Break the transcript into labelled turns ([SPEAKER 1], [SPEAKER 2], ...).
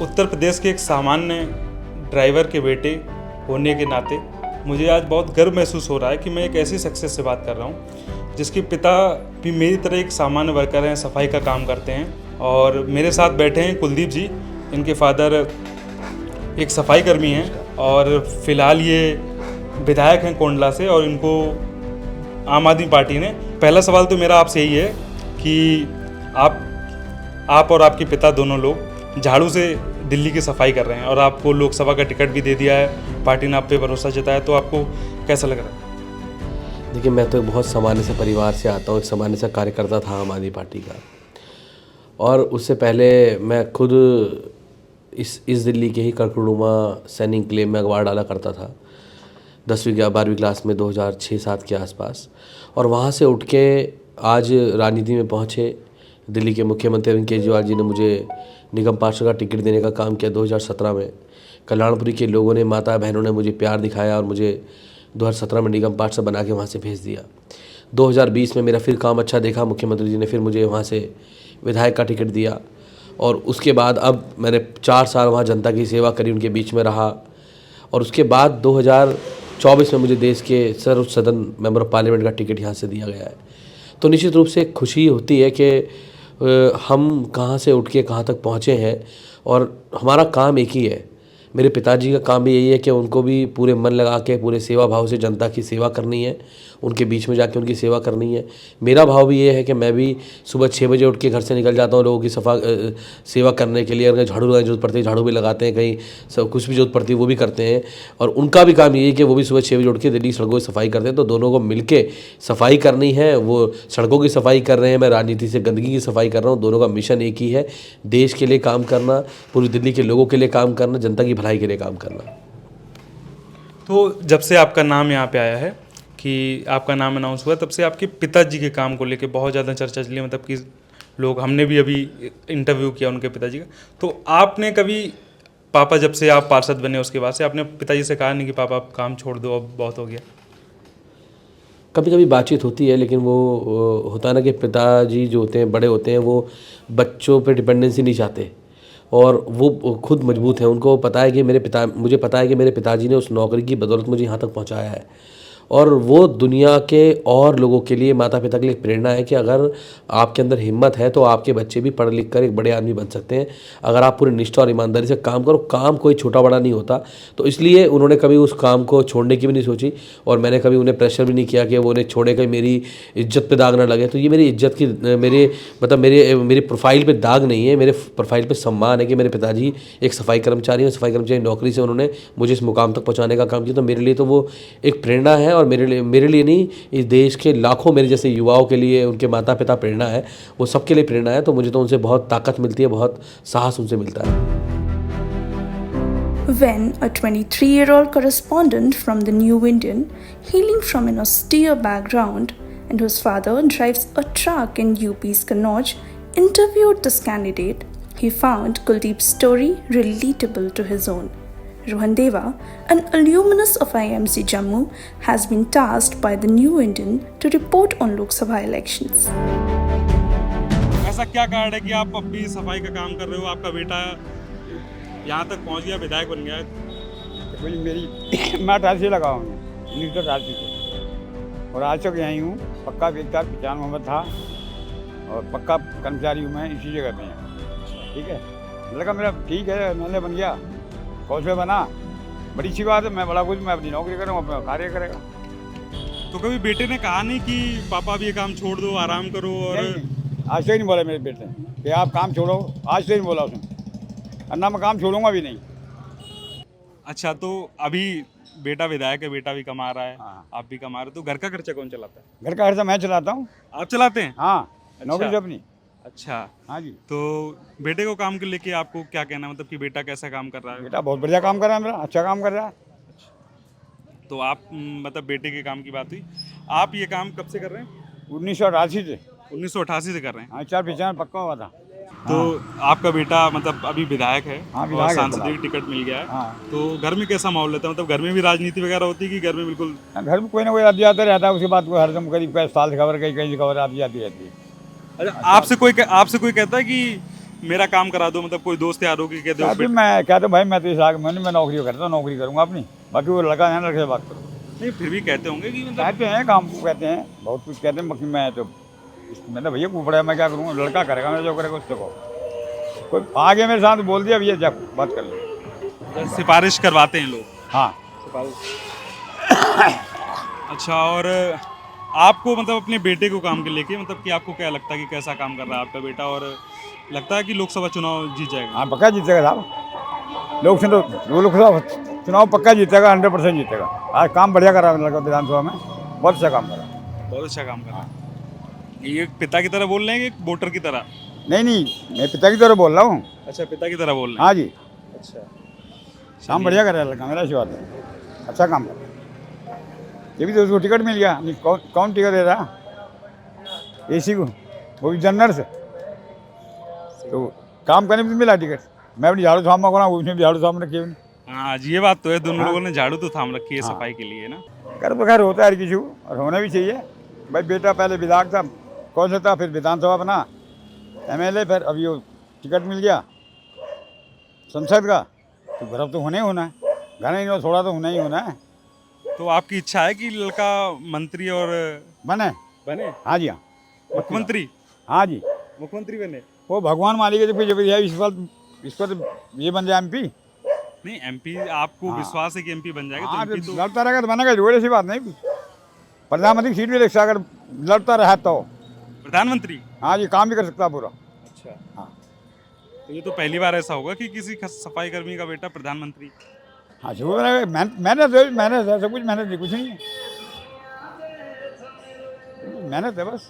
[SPEAKER 1] उत्तर प्रदेश के एक सामान्य ड्राइवर के बेटे होने के नाते मुझे आज बहुत गर्व महसूस हो रहा है कि मैं एक ऐसी शख्सियत से बात कर रहा हूँ जिसके पिता भी मेरी तरह एक सामान्य वर्कर हैं, सफाई का काम करते हैं। और मेरे साथ बैठे हैं कुलदीप जी, इनके फादर एक सफाई कर्मी हैं और फिलहाल ये विधायक हैं कोंडला से, और इनको आम आदमी पार्टी ने। पहला सवाल तो मेरा आपसे यही है कि आप और आपके पिता दोनों लोग झाड़ू से दिल्ली की सफाई कर रहे हैं और आपको लोकसभा का टिकट भी दे दिया है, पार्टी ने आप पे भरोसा जताया, तो आपको कैसा लग रहा है?
[SPEAKER 2] देखिए, मैं तो बहुत सामान्य से परिवार से आता हूँ, एक सामान्य सा कार्यकर्ता था आम आदमी पार्टी का। और उससे पहले मैं खुद इस दिल्ली के ही करकुड़ुमा सैनिक क्लेम में अखबार डाला करता था 10वीं या 12वीं क्लास में 2006-07 के आसपास। और वहाँ से उठ के आज राजनीति में पहुँचे। दिल्ली के मुख्यमंत्री अरविंद केजरीवाल जी ने मुझे निगम पार्षद का टिकट देने का काम किया 2017 में। कल्याणपुरी के लोगों ने, माता बहनों ने मुझे प्यार दिखाया और मुझे 2017 में निगम पार्षद बना के वहाँ से भेज दिया। 2020 में मेरा फिर काम अच्छा देखा, मुख्यमंत्री जी ने फिर मुझे वहाँ से विधायक का टिकट दिया। और उसके बाद अब मैंने 4 साल वहाँ जनता की सेवा करी, उनके बीच में रहा। और उसके बाद 2024 में मुझे देश के सर्वोच्च सदन मेंबर ऑफ पार्लियामेंट का टिकट यहाँ से दिया गया है। तो निश्चित रूप से खुशी होती है कि हम कहाँ से उठ के कहाँ तक पहुँचे हैं और हमारा काम एक ही है। मेरे पिताजी का काम भी यही है कि उनको भी पूरे मन लगा के, पूरे सेवा भाव से जनता की सेवा करनी है, उनके बीच में जाके उनकी सेवा करनी है। मेरा भाव भी ये है कि मैं भी सुबह 6 बजे उठ के घर से निकल जाता हूँ लोगों की सेवा करने के लिए। अगर झाड़ू लगाने की जरूरत पड़ती है झाड़ू भी लगाते हैं, कहीं सब कुछ भी जरूरत पड़ती है वो भी करते हैं। और उनका भी काम यही है कि वो भी सुबह 6 बजे उठ के दिल्ली सड़कों की सफाई करते हैं। तो दोनों को मिल के सफाई करनी है। वो सड़कों की सफाई कर रहे हैं, मैं राजनीति से गंदगी की सफाई कर रहा हूँ। दोनों का मिशन एक ही है, देश के लिए काम करना, पूरी दिल्ली के लोगों के लिए काम करना, जनता की भलाई के लिए काम करना।
[SPEAKER 1] तो जब से आपका नाम यहाँ पे आया है कि आपका नाम अनाउंस हुआ, तब से आपके पिताजी के काम को लेके बहुत ज़्यादा चर्चा चली, मतलब कि लोग, हमने भी अभी इंटरव्यू किया उनके पिताजी का। तो आपने कभी, पापा जब से आप पार्षद बने उसके बाद से आपने पिताजी से कहा नहीं कि पापा आप काम छोड़ दो, अब बहुत हो गया?
[SPEAKER 2] कभी कभी बातचीत होती है, लेकिन वो होता है ना कि पिताजी जो होते हैं, बड़े होते हैं, वो बच्चों पे डिपेंडेंसी नहीं चाहते और वो खुद मजबूत हैं। उनको पता है कि मुझे पता है कि मेरे पिताजी ने उस नौकरी की बदौलत मुझे यहाँ तक पहुँचाया है। और वो दुनिया के और लोगों के लिए, माता पिता के लिए प्रेरणा है कि अगर आपके अंदर हिम्मत है तो आपके बच्चे भी पढ़ लिख कर एक बड़े आदमी बन सकते हैं, अगर आप पूरी निष्ठा और ईमानदारी से काम करो। काम कोई छोटा बड़ा नहीं होता। तो इसलिए उन्होंने कभी उस काम को छोड़ने की भी नहीं सोची और मैंने कभी उन्हें प्रेशर भी नहीं किया कि वो उन्हें छोड़े, कि मेरी इज्जत पे दाग ना लगे। तो ये मेरी इज्जत की, मेरी प्रोफाइल पे दाग नहीं है, मेरे प्रोफाइल पे सम्मान है कि मेरे पिताजी एक सफाई कर्मचारी हैं। सफाई कर्मचारी नौकरी से उन्होंने मुझे इस मुकाम तक पहुँचाने का काम किया। तो मेरे लिए तो वो एक प्रेरणा है और मेरे लिए नहीं, इस देश के लाखों मेरे जैसे युवाओं के लिए उनके माता पिता प्रेरणा है, वो सबके लिए प्रेरणा है। तो मुझे तो उनसे बहुत ताकत मिलती है, बहुत साहस उनसे मिलता है।
[SPEAKER 3] When a 23-year-old correspondent from the New Indian, hailing from an austere background and whose father drives a truck in UP's Kannauj, interviewed this candidate, he found Kuldeep's story relatable to his own. Rohan Deva, an alumnus of IMC Jammu, has been tasked by the New Indian to report on Lok Sabha elections.
[SPEAKER 1] ऐसा क्या कारण है कि आप अब भी सफाई का काम कर रहे हो? आपका बेटा यहाँ तक पहुँच गया, विधायक बन गया है।
[SPEAKER 4] मैं 18 से लगा हूँ, 1988 से, और आज तक यहीं हूँ। पक्का बेकार 95 में था और पक्का कर्मचारी हूँ मैं इसी जगह पे। ठीक है, लड़का मेरा ठीक है, मैंने बन गया, फौज में बना, बड़ी अच्छी बात है। मैं बड़ा कुछ, मैं अपनी नौकरी करूँ, अपना कार्य करेगा।
[SPEAKER 1] तो कभी बेटे ने कहा नहीं कि पापा अब ये काम छोड़ दो, आराम करो? और
[SPEAKER 4] आज से ही नहीं बोला मेरे बेटे कि आप काम छोड़ो, आज से ही नहीं बोला उसने, अन्ना मैं काम छोड़ूंगा भी नहीं।
[SPEAKER 1] अच्छा, तो अभी बेटा विधायक है, बेटा भी कमा रहा है,
[SPEAKER 4] हाँ।
[SPEAKER 1] आप भी कमा रहे हो, तो घर का खर्चा कौन चलाता है?
[SPEAKER 4] घर का खर्चा मैं चलाता हूँ।
[SPEAKER 1] आप चलाते हैं?
[SPEAKER 4] हाँ,
[SPEAKER 1] अच्छा।
[SPEAKER 4] नौकरी से अपनी।
[SPEAKER 1] अच्छा,
[SPEAKER 4] हाँ जी।
[SPEAKER 1] तो बेटे को काम के लेके आपको क्या कहना है, मतलब कि बेटा कैसा काम कर रहा है?
[SPEAKER 4] बेटा बहुत बढ़िया काम कर रहा है, मेरा अच्छा काम कर रहा है।
[SPEAKER 1] तो आप, मतलब बेटे के काम की बात हुई, आप ये काम कब से कर रहे हैं?
[SPEAKER 4] 1988 से।
[SPEAKER 1] 1988 से कर रहे हैं।
[SPEAKER 4] हाँ, 4 पक्का हुआ था।
[SPEAKER 1] तो आपका बेटा मतलब अभी विधायक है,
[SPEAKER 4] हाँ,
[SPEAKER 1] और
[SPEAKER 4] विधायक है,
[SPEAKER 1] सांसदीय टिकट मिल गया है।
[SPEAKER 4] हाँ।
[SPEAKER 1] तो घर में कैसा माहौल रहता है, मतलब घर में भी राजनीति वगैरह होती है कि घर में बिल्कुल?
[SPEAKER 4] घर में कोई ना कोई आती आता रहता है, उसके बाद कोई हरदम करीब साल से खबर, कहीं कहीं से खबर आती जाती रहती है।
[SPEAKER 1] अच्छा, आपसे कोई कहता है कि मेरा काम करा दो, मतलब कोई दोस्त यारों की कह दो
[SPEAKER 4] क्या तो मैं कहता हूँ भाई मैं तो इस आगे मैं नौकरी करता हूँ, नौकरी करूँगा अपनी, बाकी वो लड़का है, लड़के से बात करो।
[SPEAKER 1] नहीं फिर भी कहते होंगे कि मतलब
[SPEAKER 4] कहते हैं काम को कहते हैं, बहुत कुछ कहते हैं, बाकी मैं तो मतलब भैया कुपड़ा मैं क्या करूँगा, लड़का करेगा, मैं जो करेगा उससे कहो। कोई आगे मेरे साथ बोल दिया भैया जब बात कर लो।
[SPEAKER 1] सिफारिश करवाते हैं लोग।
[SPEAKER 4] हाँ
[SPEAKER 1] अच्छा, और आपको मतलब अपने बेटे को काम के लेके मतलब कि आपको क्या लगता है कि कैसा काम कर रहा है आपका बेटा, और लगता है कि लोकसभा चुनाव जीत जाएगा?
[SPEAKER 4] हाँ पक्का जीतेगा साहब, लोकसभा चुनाव पक्का जीतेगा, 100% जीतेगा। आज काम बढ़िया कर रहा है लड़का, विधानसभा में बहुत अच्छा काम कर रहा है।
[SPEAKER 1] बहुत अच्छा काम कर रहा है। ये पिता की तरह बोल रहे हैं कि वोटर की तरह?
[SPEAKER 4] नहीं मैं पिता की तरह बोल रहा हूँ।
[SPEAKER 1] अच्छा, पिता की तरह बोल रहे हैं।
[SPEAKER 4] हाँ जी,
[SPEAKER 1] अच्छा,
[SPEAKER 4] काम बढ़िया कर रहा है लड़का, मेरा ऐसी बात है, अच्छा काम कर रहा है। ये भी तो उसको टिकट मिल गया, नहीं कौन टिकट दे रहा एसी को, वो भी जनरल से, तो काम करने में मिला टिकट। मैं अपनी झाड़ू थाम रहा हूँ, उसने भी झाड़ू थाम रखी है।
[SPEAKER 1] हाँ जी, ये बात तो है, दोनों
[SPEAKER 4] हाँ।
[SPEAKER 1] लोगों ने झाड़ू तो थाम रखी है
[SPEAKER 4] हाँ।
[SPEAKER 1] सफाई के लिए ना।
[SPEAKER 4] कर बखैर होता है हर किसी को, और होना भी चाहिए भाई। बेटा पहले विधायक था, कौन सा था, फिर विधानसभा बना, MLA, फिर अभी वो टिकट मिल गया संसद का, तो गर्व तो होना ही होना है, घर नहीं हो थोड़ा तो होना ही होना है।
[SPEAKER 1] तो आपकी इच्छा है कि लड़का मंत्री और
[SPEAKER 4] बने,
[SPEAKER 1] बने
[SPEAKER 4] हाँ जी हाँ,
[SPEAKER 1] मुख्यमंत्री?
[SPEAKER 4] हाँ जी,
[SPEAKER 1] मुख्यमंत्री बने?
[SPEAKER 4] वो भगवान मालिक है, तो फिर जब इस पर ये बन जाए MP।
[SPEAKER 1] नहीं, MP आपको
[SPEAKER 4] हाँ।
[SPEAKER 1] विश्वास है कि MP बन जाएगा?
[SPEAKER 4] हाँ
[SPEAKER 1] तो MP तो
[SPEAKER 4] लड़ता रहेगा तो बनेगा, जोड़ ऐसी बात नहीं। प्रधानमंत्री की सीट भी देख सकता अगर लड़ता रहा तो।
[SPEAKER 1] प्रधानमंत्री?
[SPEAKER 4] हाँ जी, काम भी कर सकता पूरा।
[SPEAKER 1] अच्छा,
[SPEAKER 4] हाँ
[SPEAKER 1] तो ये तो पहली बार ऐसा होगा कि किसी सफाई कर्मी का बेटा प्रधानमंत्री।
[SPEAKER 4] हाँ जरूर रहेगा, मेहनत है, सब कुछ मेहनत है, कुछ नहीं है, मेहनत है बस।